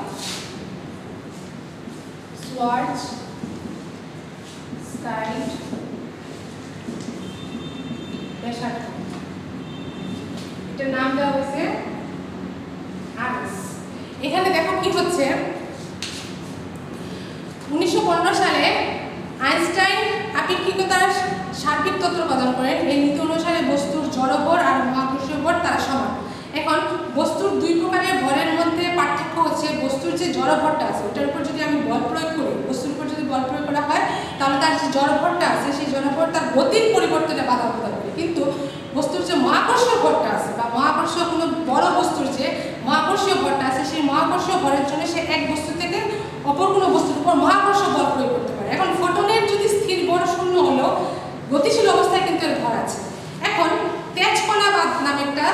শোয়ার্জকাইল্ড ব্যাসার্ধ, এটার নাম দেওয়া হয়েছে আরএস। এখানে দেখো কি হচ্ছে, 1915 সালে আইনস্টাইন আপেক্ষিকতার সার্বিক তত্ত্ব প্রদান করেন। এই নীতি অনুসারে বস্তুর জড়ভর আর মহাকর্ষীয় ভর তারা সমান। এখন বস্তুর দুই প্রকারের ভরের মধ্যে পার্থক্য হচ্ছে বস্তুর যে জড়ভরটা আছে ওটার উপর যদি আমি বল প্রয়োগ করি, বস্তুর উপর যদি বল প্রয়োগ করা হয় তাহলে তার যে জড়ভরটা আছে সেই জড়ভর তার গতির পরিবর্তনে বাধা প্রদান করে। কিন্তু বস্তুর যে মহাকর্ষীয় ভরটা আছে বা মহাকর্ষীয় কোনো বড় বস্তুর যে মহাকর্ষীয় ভরটা আছে সেই মহাকর্ষীয় ভরের জন্য সে এক বস্তু থেকে অপর কোনো বস্তুর উপর মহাকর্ষীয় বল প্রয়োগ করতে পারে। এখন ফোটনের যদি স্থির ভর শূন্য হলেও গতিশীল অবস্থায় কিন্তু এর ভর আছে। এখন তেজকণাবাদ নামে একটা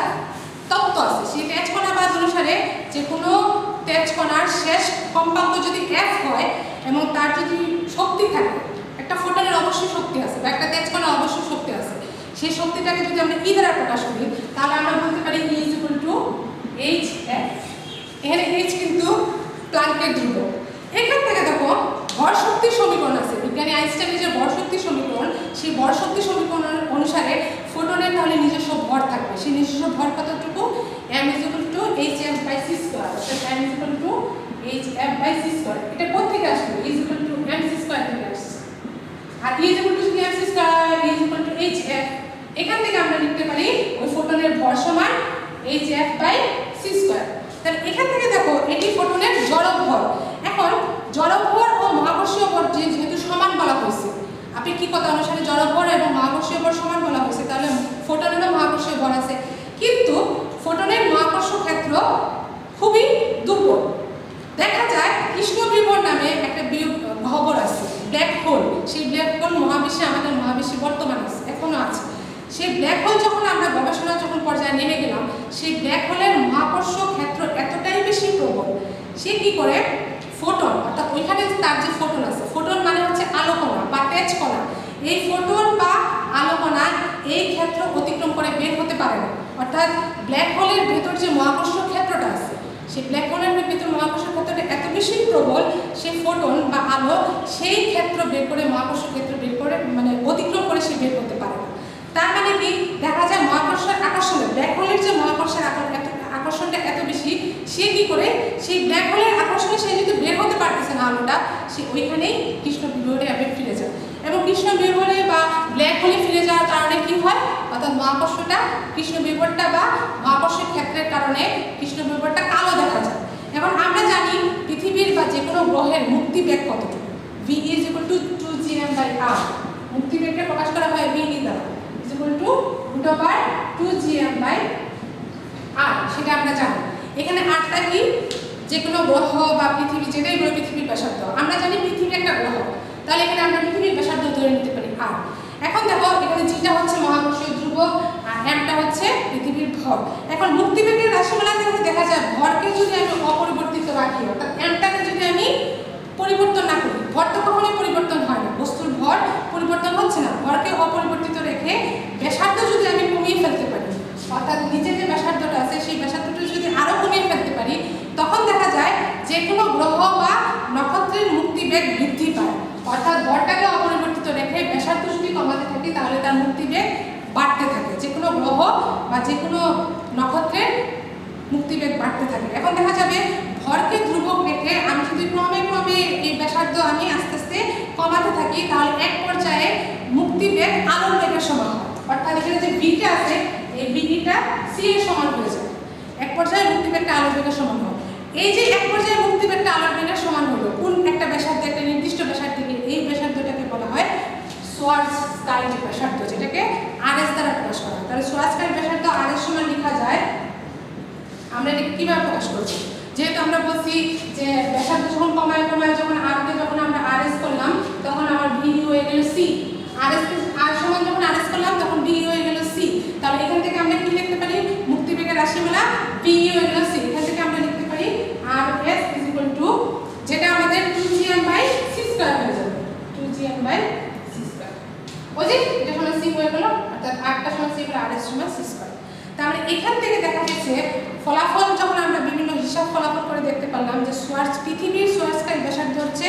তত্ত্ব আছে, সেই তেজকণাবাদ অনুসারে যে কোনো তেজকণার শেষ কম্পাঙ্ক যদি f হয় এবং তার যদি শক্তি থাকে, একটা ফোটনের অবশ্যই শক্তি আছে বা একটা তেজকণার অবশ্যই শক্তি আছে, সেই শক্তিটাকে যদি আমরা E দ্বারা প্রকাশ করি তাহলে আমরা বলতে পারি E = hf। এখানে h কিন্তু প্লাঙ্কের ধ্রুবক। এখান থেকে দেখো ভর শক্তির সমীকরণ আছে, বিজ্ঞানী আইনস্টাইনের যে ভর শক্তির সমীকরণ, সেই ভর শক্তির সমীকরণ অনুসারে ফোটনের তাহলে নিজস্ব ভর থাকবে। সেই নিজস্ব ভর কতটুকু? m = hf/c², অর্থাৎ m = hf/c²। এটা কোথা থেকে আসবে? E = mc² থেকে আসছে। আর E = mc², E = hf। এখান থেকে আমরা লিখতে পারি ওই ফোটনের ভর সমান hf/c²। C square. তাহলে এখান থেকে দেখো এটি ফোটনের জড়ভর। এখন জড়ভর ও মহাকর্ষীয় ভর যেহেতু সমান বলা হয়েছে, আপেক্ষিকতা অনুসারে জড়ভর এবং মহাকর্ষীয় ভর সমান বলা হয়েছে, তাহলে ফোটনেরও মহাকর্ষীয় ভর আছে। কিন্তু ফোটনের মহাকর্ষ ক্ষেত্র খুবই দুর্বল। দেখা যায় কৃষ্ণবিহর নামে একটা গহ্বর আছে, ব্ল্যাক হোল। সেই ব্ল্যাক হোল মহাবিশ্বে, আমাদের মহাবিশ্বে বর্তমান আছে, এখনো আছে। সেই ব্ল্যাক হোল যখন আমরা গবেষণা পর্যায়ে নেমে গেলাম, সেই ব্ল্যাক হোলের মহাকর্ষ ক্ষেত্র এতটাই বেশি প্রবল, সে কি করে ফোটন, অর্থাৎ ওইখানে তার যে ফোটন আছে, ফোটন মানে হচ্ছে আলোকণা বা তেজ কণা, এই ফোটন বা আলোকণা এই ক্ষেত্র অতিক্রম করে বের হতে পারে না। অর্থাৎ ব্ল্যাক হোলের ভেতর যে মহাকর্ষ ক্ষেত্রটা আছে, সেই ব্ল্যাক হোলের ভিতর মহাকর্ষ ক্ষেত্রটা এত বেশি প্রবল, সেই ফোটন বা আলো সেই ক্ষেত্র বের করে, মহাকর্ষ ক্ষেত্র বের করে, মানে অতিক্রম করে সে বের করতে পারে না। তার মানে কি দেখা যায় মহাকর্ষের আকর্ষণে, ব্ল্যাক হোলের যে মহাকর্ষের আকর্ষণটা এত বেশি, সে কি করে সেই ব্ল্যাক হোলের আকর্ষণে সে যদি বের হতে পারতেছে না আলোটা, সে ওইখানেই কৃষ্ণবিহরে আবার ফিরে যায়। এবং কৃষ্ণবিহরে বা ব্ল্যাক হোলে ফিরে যাওয়ার কারণে কি হয়, অর্থাৎ মহাকর্ষটা, কৃষ্ণবিহরটা বা মহাকর্ষের ক্ষেত্রের কারণে কৃষ্ণবিহরটা কালো দেখা যায়। এখন আমরা জানি পৃথিবীর বা যে কোনো গ্রহের মুক্তিবেগ কতটুকু, v = 2gm/r। মুক্তিবেগকে প্রকাশ করা হয় v দ্বারা, = √2gm/r, সেটা আমরা জানি। এখানে আরটা কি, যে কোনো গ্রহ বা পৃথিবী, যেটাই বলে পৃথিবীর ব্যাসার্ধ, আমরা জানি পৃথিবী একটা গ্রহ, তাহলে এখানে আমরা পৃথিবীর ব্যাসার্ধ ধরে নিতে পারি আর। এখন দেখো এখানে যেটা হচ্ছে মহাকর্ষীয় ধ্রুবক আর এমটা হচ্ছে পৃথিবীর ভর। এখন মুক্তিবেগের রাশিমালা থেকে দেখা যায় ভরকে যদি আমি অপরিবর্তিত রাখি, অর্থাৎ এমটাকে যদি আমি পরিবর্তন না করি, ভর তো কখনোই পরিবর্তন হয় না, বস্তুর ভর পরিবর্তন হচ্ছে না, ভরকে অপরিবর্তিত রেখে ব্যাসার্ধ যদি আমি কমিয়ে ফেলতে পারি, অর্থাৎ নিচে যে ব্যাসার্ধটা আছে সেই ব্যাসার্ধটা যদি আরো কমিয়ে ফেলতে পারি, তখন দেখা যায় যে কোনো গ্রহ বা নক্ষত্রের মুক্তিবেগ বৃদ্ধি পায়। অর্থাৎ ভরটাকে অপরিবর্তিত রেখে ব্যাসার্ধ যদি কমাতে থাকি, তাহলে তার মুক্তিবেগ বাড়তে থাকে, যে কোনো গ্রহ বা যে কোনো নক্ষত্রের মুক্তিবেগ বাড়তে থাকে। এখন দেখা যাবে ভরকে ধ্রুবক রেখে আমি যদি ক্রমে ক্রমে এই ব্যাসার্ধ আমি আস্তে আস্তে কমাতে থাকি, তাহলে এক পর্যায়ে মুক্তিবেগ আলোর বেগের সমান হয়। অর্থাৎ এখানে যে বিটা আছে, এই বিটা সি এর সমান হয়ে যায়। এক পর্যায়ে মুক্তিবেগটা আলোর বেগের সমান হয়। এই যে এক পর্যায়ে মুক্তিবেগটা আলোর বেগের সমান হলো কোন একটা ব্যাসার্ধে, একটা নির্দিষ্ট ব্যাসার্ধে, এই ব্যাসার্ধটাকে বলা হয় শোয়ার্জকাইট ব্যাসার্ধ, যেটাকে আরএস দ্বারা প্রকাশ করা হয়। তাহলে শোয়ার্জকাইট ব্যাসার্ধ আরএস সমান লেখা যায়। আমরা এটা কিভাবে প্রকাশ করছি, যেহেতু আমরা বলছি যে ব্যাসার্ধ যখন কমায় কমায়, যখন আরকে যখন আমরা আরএস করলাম, তখন আমার ভি হয়ে গেল সি। আরএস আর সমান যখন আরএস করলাম, তখন ভি হয়ে গেল সি। তাহলে এখান থেকে আমরা কি লিখতে পারি, মুক্তিবেগের রাশিমালা ভি হয়ে গেল সি। এখান থেকে আমরা লিখতে পারি আরএস = যেটা আমাদের 2gm/c² হয়ে যাবে, 2gm/c²। ওই যে এটা সমান সি হয়ে গেল, অর্থাৎ আরটা সমান সি হলো আরএস সমান c²। তাহলে এখান থেকে দেখা যাচ্ছে ফলাফল যখন আমরা বিভিন্ন হিসাব ফলাফল করে দেখতে পারলাম যে পৃথিবীর শোয়ার্জকাইট ব্যাসার্ধ হচ্ছে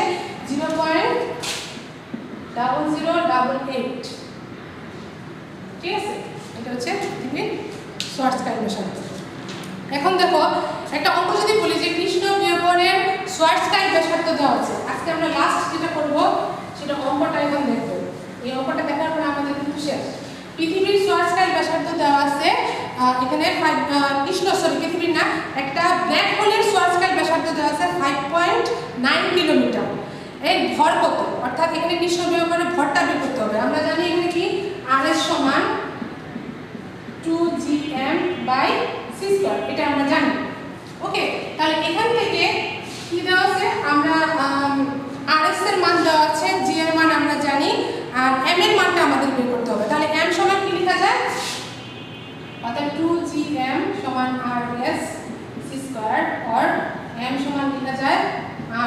0.0088। ঠিক আছে, এটা হচ্ছে পৃথিবীর শোয়ার্জকাইট ব্যাসার্ধ। এখন দেখো একটা অঙ্ক যদি বলি যে কৃষ্ণবিহরের শোয়ার্জকাইট ব্যাসার্ধ দেওয়া আছে, আজকে আমরা লাস্ট যেটা করব সেটা অঙ্কটা এখন দেখব। এই অঙ্কটা দেখার পর আমাদের কিন্তু শেষ। পৃথিবীর শোয়ার্জকাইট ব্যাসার্ধ দেওয়া আছে এখানে পৃথিবীর না, একটা ব্ল্যাক হোলের শোয়ার্জকাইট ব্যাসার্ধ দেওয়া আছে 5.9 কিলোমিটার। এর ভর কত, অর্থাৎ এখানে কৃষ্ণবিহরের ভরটা বের করতে হবে। আমরা জানি এখানে কি আরএস সমান 2gm/c², এটা আমরা জানি। ওকে, তাহলে এখান থেকে কি দেওয়া আছে, আমরা আরএস এর মান দেওয়া আছে, জি এর মান আমরা জানি, আর এম এর মানটা আমাদের বের করতে হবে। তাহলে এম সমান কি লেখা যায়, অর্থাৎ 2gm সমান rs c² or m সমান লেখা যায়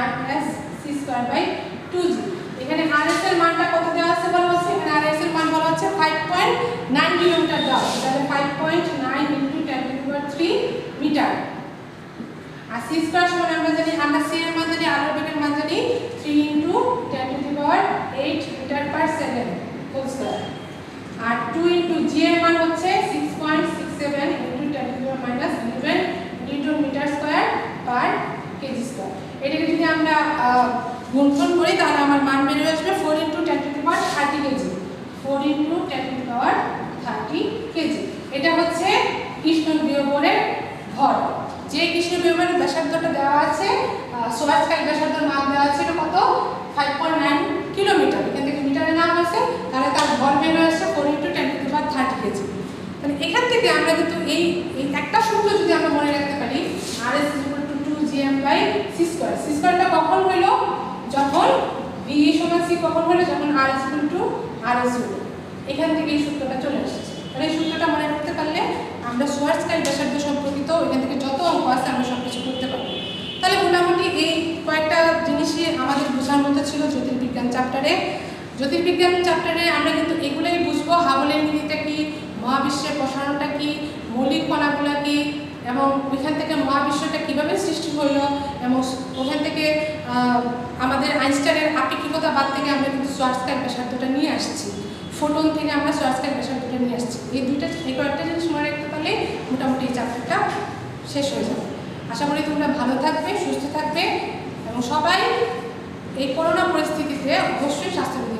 rs c²/2g। এখানে rs এর মানটা কত দেওয়া আছে বলা হচ্ছে, এখানে rs এর মান বলা হচ্ছে 5.9 কিলোমিটার দেওয়া আছে। তাহলে 5.9 × 10⁻³ মিটার। আর c² সমান আমরা জানি, আমরা c এর মান জানি, আলোর বেগের মান জানি 3 × 10⁸ মিটার/সেকেন্ড হোল স্কয়ার। আর 2 × g এর মান হচ্ছে 6.67 × 10⁻11 newton metre square per KG square. এটাকে যদি আমরা গুণফল করি, তাহলে আমার মান বেরিয়ে আসবে 4 × 10⁻30 কেজি, 4 × 10⁻30 কেজি। এটা হচ্ছে কৃষ্ণবিহরের ভর। যে কৃষ্ণবিহবের ব্যাসার্ধটা দেওয়া আছে, সোলার স্কাই ব্যাসার্ধের মান দেওয়া আছে এটা কত 5.9 কিলোমিটার। এখান থেকে মিটারে নাম আছে, তাহলে তার ভর ভ্যালু আছে 4 × 10⁻30 কেজি। তাহলে এখান থেকে আমরা কিন্তু এই একটা সূত্র যদি আমরা মনে রাখতে পারি, RS = 2gm/c²। c² কখন হলো? যখন v = c কখন হলো? যখন RS = RS হলো। এখান থেকে এই সূত্রটা চলে আসছে। তাহলে এই সূত্রটা মনে রাখতে পারলে আমরা সোলার স্কাই ব্যাসার্ধ সম্পর্কিত এখান থেকে যত অঙ্ক আছে আমরা সব কিছু করতে পারবো। তাহলে মোটামুটি এই কয়েকটা জিনিসই আমাদের বোঝার মতো ছিল জ্যোতির্বিজ্ঞান চ্যাপ্টারে। জ্যোতির্বিজ্ঞান চ্যাপ্টারে আমরা কিন্তু এগুলোই বুঝবো, হাবলের নীতিটা কি, মহাবিশ্বের প্রসারণটা কি, মৌলিক কণাগুলো কি, এবং ওইখান থেকে মহাবিশ্বটা কীভাবে সৃষ্টি হলো, এবং ওখান থেকে আমাদের আইনস্টাইনের আপেক্ষিকতা বাদ থেকে আমরা কিন্তু সোলার স্কাই ব্যাসার্ধটা নিয়ে আসছি, ফোটন থেকে আমরা সোলার স্কাই ব্যাসার্ধটা নিয়ে আসছি। এই কয়েকটা জিনিস মনে রাখতে পারলে মোটামুটি এই চ্যাপ্টারটা শেষ হয়ে যাবে। আশা করি তোমরা ভালো থাকবে, সুস্থ থাকবে, এবং সবাই এই করোনা পরিস্থিতিতে অবশ্যই স্বাস্থ্যবিধি